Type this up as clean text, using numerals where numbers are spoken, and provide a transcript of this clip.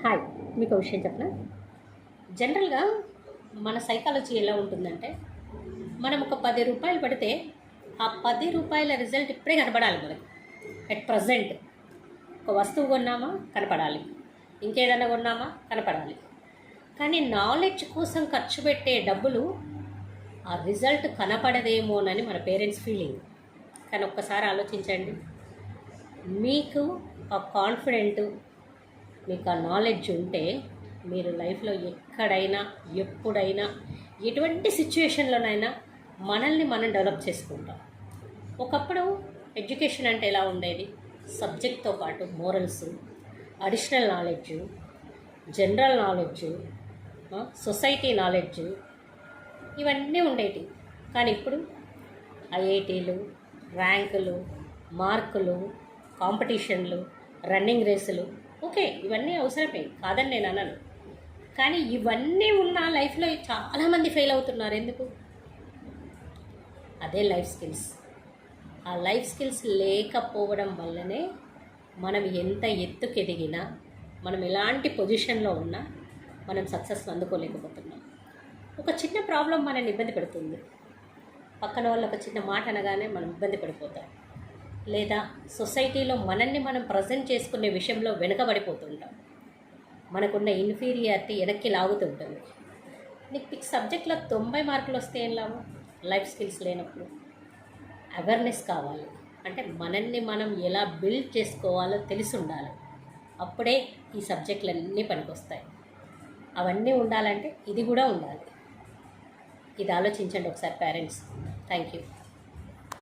Hi, మీకు విషయం చెప్పనా? జనరల్గా మన సైకాలజీ ఎలా ఉంటుందంటే, మనం ఒక 10 రూపాయలు పెడితే ఆ 10 రూపాయల రిజల్ట్ ఇప్పుడే కనపడాలి మనకి. అట్ ప్రజెంట్ ఒక వస్తువు కొన్నామా కనపడాలి, ఇంకేదైనా కొన్నామా కనపడాలి. కానీ నాలెడ్జ్ కోసం ఖర్చు పెట్టే డబ్బులు ఆ రిజల్ట్ కనపడదేమోనని మన పేరెంట్స్ ఫీలింగ్. కానీ ఒక్కసారి ఆలోచించండి, మీకు ఆ కాన్ఫిడెంట్, మీకు ఆ నాలెడ్జ్ ఉంటే మీరు లైఫ్లో ఎక్కడైనా ఎప్పుడైనా ఎటువంటి సిచ్యువేషన్లోనైనా మనల్ని మనం డెవలప్ చేసుకుంటాం. ఒకప్పుడు ఎడ్యుకేషన్ అంటే ఎలా ఉండేది? సబ్జెక్ట్తో పాటు morals, additional knowledge, general knowledge, society knowledge, ఇవన్నీ ఉండేవి. కానీ ఇప్పుడు ఐఐటీలు, ర్యాంకులు, మార్కులు, కాంపిటీషన్లు, రన్నింగ్ రేసులు, ఓకే, ఇవన్నీ అవసరమే, కాదని నేను అన్నాను. కానీ ఇవన్నీ ఉన్న లైఫ్లో చాలామంది ఫెయిల్ అవుతున్నారు. ఎందుకు? అదే లైఫ్ స్కిల్స్. ఆ లైఫ్ స్కిల్స్ లేకపోవడం వల్లనే మనం ఎంత ఎత్తుకు ఎదిగినా, మనం ఎలాంటి పొజిషన్లో ఉన్నా మనం సక్సెస్ అందుకోలేకపోతున్నాం. ఒక చిన్న ప్రాబ్లం మనల్ని ఇబ్బంది పెడుతుంది, పక్కన వాళ్ళు ఒక చిన్న మాట అనగానే మనం ఇబ్బంది పడిపోతాం, లేదా సొసైటీలో మనల్ని మనం ప్రజెంట్ చేసుకునే విషయంలో వెనుకబడిపోతుంటాం. మనకున్న ఇన్ఫీరియారిటీ వెనక్కి లాగుతుంటుంది. నీకు సబ్జెక్ట్లో 90 మార్కులు వస్తే ఏం లాభం? లైఫ్ స్కిల్స్ లేనప్పుడు అవేర్నెస్ కావాలి. అంటే మనల్ని మనం ఎలా బిల్డ్ చేసుకోవాలో తెలిసి ఉండాలి. అప్పుడే ఈ సబ్జెక్టులన్నీ పనికొస్తాయి. అవన్నీ ఉండాలంటే ఇది కూడా ఉండాలి. ఇది ఆలోచించండి ఒకసారి పేరెంట్స్. Thank you.